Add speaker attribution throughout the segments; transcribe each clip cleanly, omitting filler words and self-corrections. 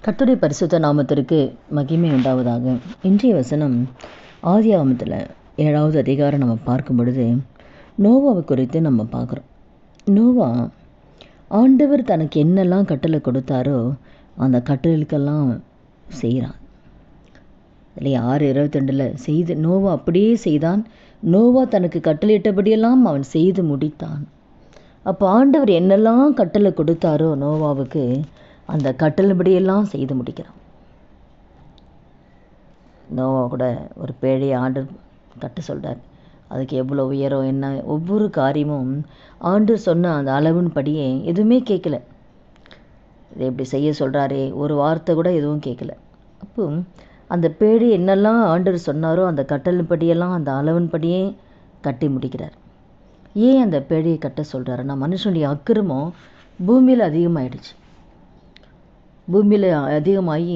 Speaker 1: கர்த்தருடைய பரிசுத்த நாமத்திற்கு மகிமை உண்டாவதாக. இன்றைய வசனம் ஆதியாகமத்தில் 7வது அதிகாரம் நம்ம பார்க்கும் பொழுது நோவாவை குறித்து நம்ம பார்க்குறோம். நோவா ஆண்டவர் தனக்கு என்னெல்லாம் கட்டளை கொடுத்தாரோ அந்த கட்டளைக்கெல்லாம் செய்கிறான். இல்லையா? 6:22 செய்து நோவா அப்படியே செய்தான். நோவா தனக்கு கட்டளையிட்டபடியெல்லாம் அவன் செய்து முடித்தான். அப்போ ஆண்டவர் என்னெல்லாம் கட்டளை கொடுத்தாரோ நோவாவுக்கு அந்த கட்டளைப்படியெல்லாம் செய்து முடிக்கிறான். நோவா கூட ஒரு பேழையை ஆண்டவர் கட்ட சொல்கிறார். அதுக்கு எவ்வளோ உயரம் என்ன ஒவ்வொரு காரியமும் ஆண்டவர் சொன்ன அந்த அளவின் படியே எதுவுமே கேட்கல. இதை எப்படி செய்ய சொல்கிறாரே ஒரு வார்த்தை கூட எதுவும் கேட்கல. அப்போ அந்த பேழை என்னெல்லாம் ஆண்டவர் சொன்னாரோ அந்த கட்டளைப்படியெல்லாம் அந்த அளவின் படியே கட்டி முடிக்கிறார். ஏன் அந்த பேழையை கட்ட சொல்கிறாருன்னா, மனுஷனுடைய அக்கிரமம் பூமியில் அதிகமாகிடுச்சு. பூமியில் அதிகமாகி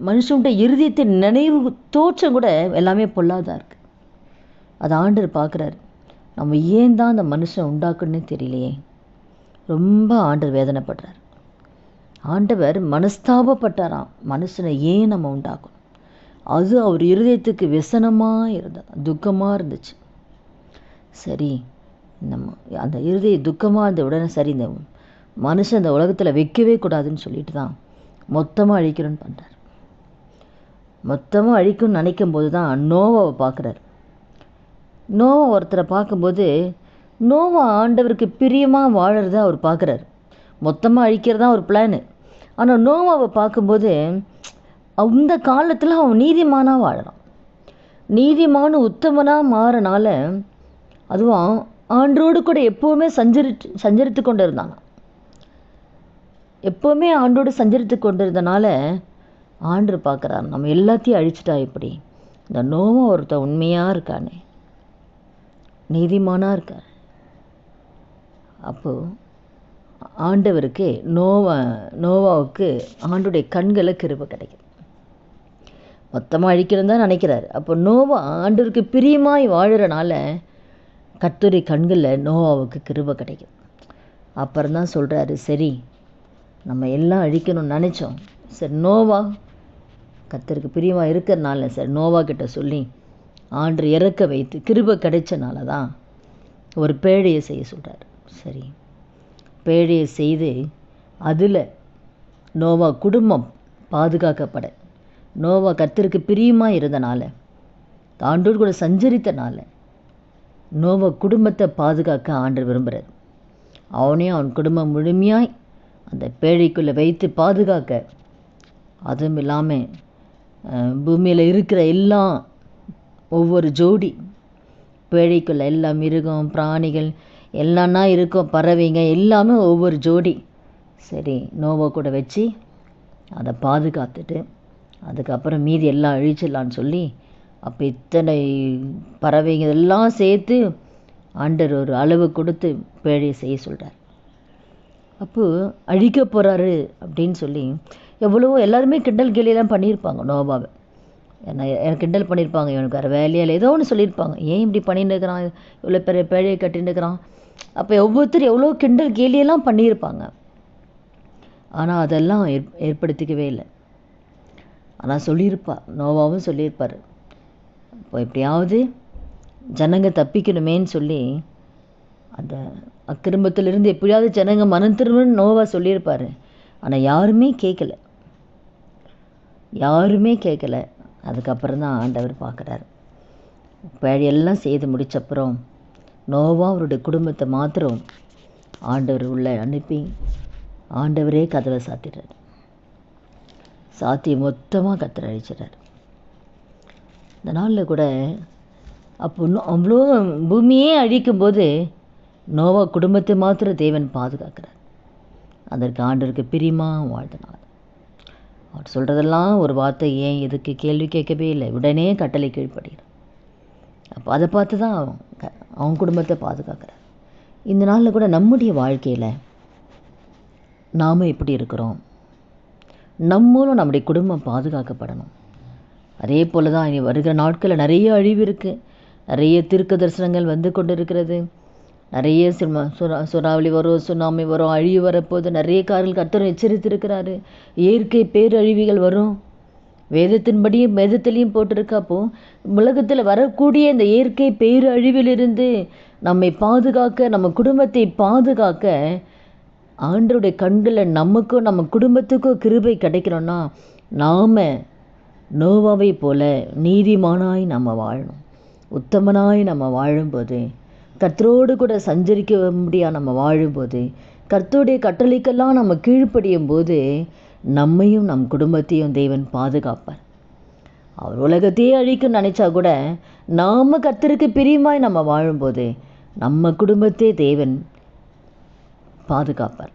Speaker 1: மனுஷனுடைய இருதயத்தின் நினைவு தோற்றம் கூட எல்லாமே பொல்லாதா இருக்குது. அது ஆண்டவர் பார்க்குறாரு. நம்ம ஏன் தான் அந்த மனுஷன் உண்டாக்குன்னு தெரியலையே. ரொம்ப ஆண்டவர் வேதனைப்படுறார். ஆண்டவர் மனஸ்தாபப்பட்டாராம், மனுஷனை ஏன் நம்ம உண்டாக்கணும். அது அவர் இருதயத்துக்கு விசனமாக இருந்தது, துக்கமாக இருந்துச்சு. சரி, நம்ம அந்த இருதய துக்கமாக இருந்த உடனே சரி இந்த மனுஷன் இந்த உலகத்தில் வைக்கவே கூடாதுன்னு சொல்லிட்டு தான் மொத்தமாக அழிக்கணும்னு பண்ணுறார். மொத்தமாக அழிக்கணும்னு நினைக்கும் போது தான் நோவாவை பார்க்குறாரு. நோவா ஒருத்தரை பார்க்கும்போது நோவா ஆண்டவருக்கு பிரியமாக வாழறத அவர் பார்க்குறாரு. மொத்தமாக அழிக்கிறது தான் ஒரு பிளானு. ஆனால் நோவாவை பார்க்கும்போது அந்த காலத்தில் அவன் நீதிமானாக வாழறான். நீதிமான உத்தமனாக மாறனால அதுவும் ஆண்டோடு கூட எப்போவுமே சஞ்சரித்து கொண்டு இருந்தாங்க. எப்போவுமே ஆண்டோடு சஞ்சரித்து கொண்டிருந்தனால ஆண்டவர் பார்க்குறாரு, நம்ம எல்லாத்தையும் அழிச்சிட்டா எப்படி, இந்த நோவா ஒருத்தர் உண்மையாக இருக்கானே, நீதிமானாக இருக்கார். அப்போது ஆண்டவருக்கு நோவாவுக்கு ஆண்டுடைய கண்களை கிருபை கிடைக்கும். மொத்தமாக அழிக்கணும் தான் நினைக்கிறார். அப்போ நோவா ஆண்டவருக்கு பிரியமாய் வாழறனால கர்த்தருடைய கண்களில் நோவாவுக்கு கிருபை கிடைக்கும். அப்புறம் தான் சொல்கிறாரு, சரி நம்ம எல்லாம் அழிக்கணும்னு நினச்சோம். சரி நோவா கர்த்தருக்கு பிரியமாக இருக்கிறனால சரி நோவா கிட்ட சொல்லி ஆண்டு இறக்க வைத்து கிருபை கிடைச்சனால தான் ஒரு பேழையை செய்ய சொல்கிறார். சரி, பேழையை செய்து அதில் நோவா குடும்பம் பாதுகாக்கப்பட, நோவா கர்த்தருக்கு பிரியமாக இருந்தனால ஆண்டோடு கூட சஞ்சரித்தனால நோவா குடும்பத்தை பாதுகாக்க ஆண்டவர் விரும்புகிறார். அவனையும் அவன் குடும்பம் முழுமையாய் அந்த பேழைக்குள்ளே வைத்து பாதுகாக்க, அதுவும் இல்லாமல் பூமியில் இருக்கிற எல்லாம் ஒவ்வொரு ஜோடி பேழைக்குள்ளே எல்லா மிருகம் பிராணிகள் எல்லாம்னா இருக்கும், பறவைங்க எல்லாமே ஒவ்வொரு ஜோடி சரி நோவா கூட வச்சு அதை பாதுகாத்துட்டு அதுக்கப்புறம் மீதி எல்லாம் அழிச்சிடலான்னு சொல்லி அப்போ இத்தனை பறவைங்க எல்லாம் சேர்த்து ஆண்டவர் ஒரு அளவு கொடுத்து பேழையை செய்ய சொல்கிறார். அப்போது அழிக்க போகிறாரு அப்படின்னு சொல்லி எவ்வளவோ எல்லாருமே கிண்டல் கேலியெல்லாம் பண்ணியிருப்பாங்க நோவாவை. எனக்கு கிண்டல் பண்ணியிருப்பாங்க, இவனுக்கு வேறு வேலையில் ஏதோ ஒன்று சொல்லியிருப்பாங்க, ஏன் இப்படி பண்ணிட்டு இருக்கிறான், இவ்வளோ பெரிய பேழையை கட்டின்னு இருக்கிறான். அப்போ ஒவ்வொருத்தரும் எவ்வளோ கிண்டல் கேலியெல்லாம் பண்ணியிருப்பாங்க. ஆனால் அதெல்லாம் ஏற்படுத்திக்கவே இல்லை. ஆனால் நோவாவும் சொல்லியிருப்பார், இப்போ எப்படியாவது ஜனங்க தப்பிக்கணுமேன்னு சொல்லி அந்த அக்கிரமத்திலிருந்து எப்படியாவது ஜனங்க மனம் திரும்பணும்னு நோவா சொல்லியிருப்பார். ஆனால் யாருமே கேட்கல. அதுக்கப்புறம் தான் ஆண்டவர் பார்க்குறாரு. பேழையெல்லாம் செய்து முடித்தப்புறம் நோவா அவருடைய குடும்பத்தை மாத்திரம் ஆண்டவர் உள்ளே அனுப்பி ஆண்டவரே கதவை சாத்திடுறார். சாத்தி மொத்தமாக கர்த்தர் அழிச்சிட்டார். இந்த நாளில் கூட அப்போ அவ்வளோ பூமியே அழிக்கும்போது நோவா குடும்பத்தை மாத்திரம் தேவன் பாதுகாக்கிறார். அதற்கு ஆண்டவருக்கு பிரியமாக வாழ்ந்தனார். அவர் சொல்கிறதெல்லாம் ஒரு வார்த்தை ஏன் எதுக்கு கேள்வி கேட்கவே இல்லை, உடனே கட்டளை கீழ்ப்படுகிறார். அப்போ அதை பார்த்து தான் அவன் குடும்பத்தை பாதுகாக்கிறார். இந்த நாளில் கூட நம்முடைய வாழ்க்கையில் நாம் எப்படி இருக்கிறோம், நம்மளும் நம்முடைய குடும்பம் பாதுகாக்கப்படணும். அதே போல் தான் இனி வருகிற நாட்களில் நிறைய அழிவு இருக்குது, நிறைய தீர்க்க தரிசனங்கள் வந்து கொண்டு இருக்கிறது. நிறைய சூறாவளி வரும், சுனாமி வரும், அழிவு வரப்போது, நிறைய காரியங்கள் கர்த்தர் எச்சரித்திருக்கிறாரு. இயற்கை பேரழிவுகள் வரும், வேதத்திலையும் போட்டிருக்கு. அப்போ உலகத்தில் வரக்கூடிய இந்த இயற்கை பேரழிவிலிருந்து நம்மை பாதுகாக்க, நம்ம குடும்பத்தை பாதுகாக்க ஆண்டவருடைய கண்களில் நமக்கும் நம்ம குடும்பத்துக்கும் கிருபை கிடைக்கணும்னா நாம் நோவாவை போல நீதிமானாய் நம்ம வாழணும். உத்தமனாய் நம்ம வாழும்போது, கர்த்தரோடு கூட சஞ்சரிக்க முடியாது நம்ம வாழும்போது, கர்த்தருடைய கட்டளைக்கெல்லாம் நம்ம கீழ்ப்படியும் போது நம்மையும் நம் குடும்பத்தையும் தேவன் பாதுகாப்பார். அவர் உலகத்தையே அழிக்க நினைச்சா கூட நாம் கர்த்தருக்கு பிரியமாய் நம்ம வாழும்போது நம்ம குடும்பத்தை தேவன் பாதுகாப்பார்.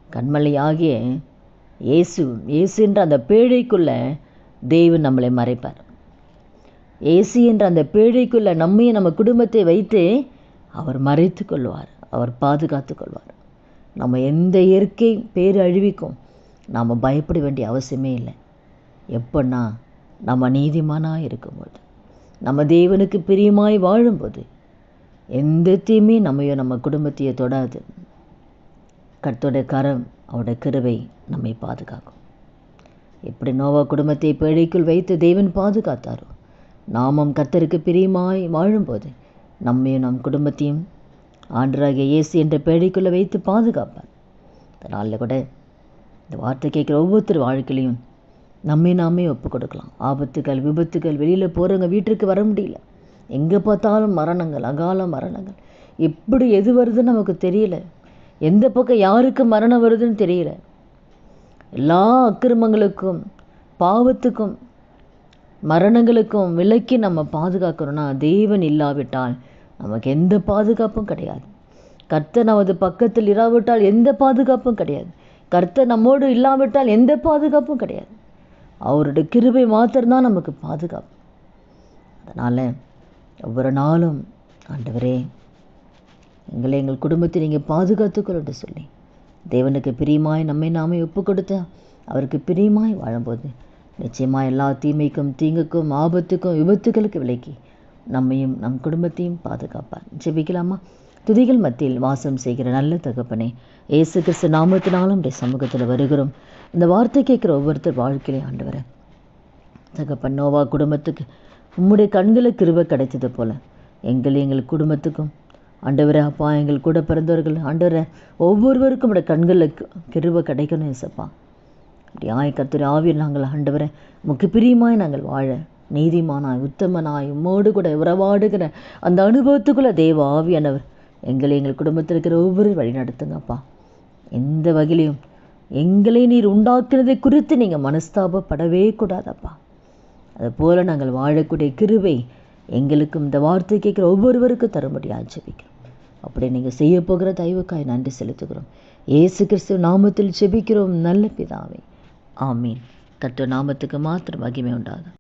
Speaker 1: கண்மலை ஆகிய இயேசு என்ற அந்த பேழைக்குள்ள தேவன் நம்மளை மறைப்பார். இயேசு என்ற அந்த பேழைக்குள்ள நம்மையும் நம்ம குடும்பத்தை வைத்து அவர் மறைத்து கொள்வார், அவர் பாதுகாத்து கொள்வார். நம்ம எந்த இயற்கை பேரழிவுக்கும் நாம் பயப்பட வேண்டிய அவசியமே இல்லை. எப்போன்னா நம்ம நீதிமானாக இருக்கும்போது, நம்ம தேவனுக்கு பிரியமாய் வாழும்போது எந்த தீமே நம்மையோ நம்ம குடும்பத்தையோ தொடாது. கர்த்தருடைய கரம், அவருடைய கிருபை நம்மை பாதுகாக்கும். எப்படி நோவா குடும்பத்தை பேழைக்குள் வைத்து தேவன் பாதுகாத்தாரோ, நாமும் கர்த்தருக்கு பிரியமாய் வாழும்போது நம்மையும் நம் குடும்பத்தையும் ஆண்டவராகிய இயேசு என்ற பேழைக்குள்ளே வைத்து பாதுகாப்பார். அதனால கூட இந்த வார்த்தை கேட்குற ஒவ்வொருத்தர் வாழ்க்கையிலையும் நம்மை நாமே ஒப்பு கொடுக்கலாம். ஆபத்துகள், விபத்துகள், வெளியில் போகிறவங்க வீட்டுக்கு வர முடியல, எங்கே பார்த்தாலும் மரணங்கள், அகால மரணங்கள், எப்படி எது வருதுன்னு நமக்கு தெரியல, எந்த பக்கம் யாருக்கு மரணம் வருதுன்னு தெரியல. எல்லா அக்கிரமங்களுக்கும், பாவத்துக்கும், மரணங்களுக்கும் விலக்கி நம்ம பாதுகாக்கணும்னா தேவன் இல்லாவிட்டால் நமக்கு எந்த பாதுகாப்பும் கிடையாது. கர்த்தர் நமது பக்கத்தில் இராவிட்டால் எந்த பாதுகாப்பும் கிடையாது. கர்த்தர் நம்மோடு இல்லாவிட்டால் எந்த பாதுகாப்பும் கிடையாது. அவருடைய கிருபை மாத்திரம்தான் நமக்கு பாதுகாப்பு. அதனால் ஒவ்வொரு நாளும் ஆண்டவரே, எங்கள் குடும்பத்தை நீங்கள் பாதுகாத்துக்கொள்ளு சொல்லி தேவனுக்கு பிரியமாய் நம்மை நாமே ஒப்பு கொடுத்து அவருக்கு பிரியமாய் வாழும்போது நிச்சயமாக எல்லா தீமைக்கும், தீங்குக்கும், ஆபத்துக்கும், விபத்துகளுக்கு விலக்கி நம்மையும் நம் குடும்பத்தையும் பாதுகாப்பார். ஜெபிக்கலாமா? துதிகள் மத்தியில் வாசம் செய்கிற நல்ல தகப்பனே, இயேசு கிறிஸ்து நாமத்தினாலும் உடைய சமூகத்தில் வருகிறோம். இந்த வார்த்தை கேட்குற ஒவ்வொருத்தர் வாழ்க்கையிலே ஆண்டவரே, தகப்பன் நோவா குடும்பத்துக்கு உம்முடைய கண்களுக்கு கிருபை கிடைத்தது போல எங்கள் குடும்பத்துக்கும் ஆண்டவரே, அப்பா, எங்கள் கூட பிறந்தவர்கள் ஆண்டவரே ஒவ்வொருவருக்கும் உடைய கண்களுக்கு கிருபை கிடைக்கணும் ஏசப்பா. அப்படி கர்த்தர் ஆவியில் நாங்கள் ஆண்டவரே முக்கு பிரியமாய் நாங்கள் வாழ, நீதிமானாய், உத்தமனாய், உம்மோடு கூட உறவாடுகிற அந்த அனுபவத்துக்குள்ளே தேவ ஆவியானவர் எங்கள் குடும்பத்தில் இருக்கிற ஒவ்வொரு வழி நடத்துங்கப்பா. எந்த வகையிலையும் எங்களை நீர் உண்டாக்குனதை குறித்து நீங்கள் மனஸ்தாபப்படவே கூடாதப்பா. அதுபோல் நாங்கள் வாழக்கூடிய கிருபை எங்களுக்கும் இந்த வார்த்தை கேட்குற ஒவ்வொருவருக்கும் தரும்படியாக ஜெபிக்கிறோம். அப்படி நீங்கள் செய்ய போகிற தயவுக்காய் நன்றி செலுத்துகிறோம். இயேசு கிறிஸ்து நாமத்தில் ஜெபிக்கிறோம் நல்ல பிதாவே, ஆமீன். கர்த்தர் நாமத்துக்கு மாத்திரம் மகிமை உண்டாகும்.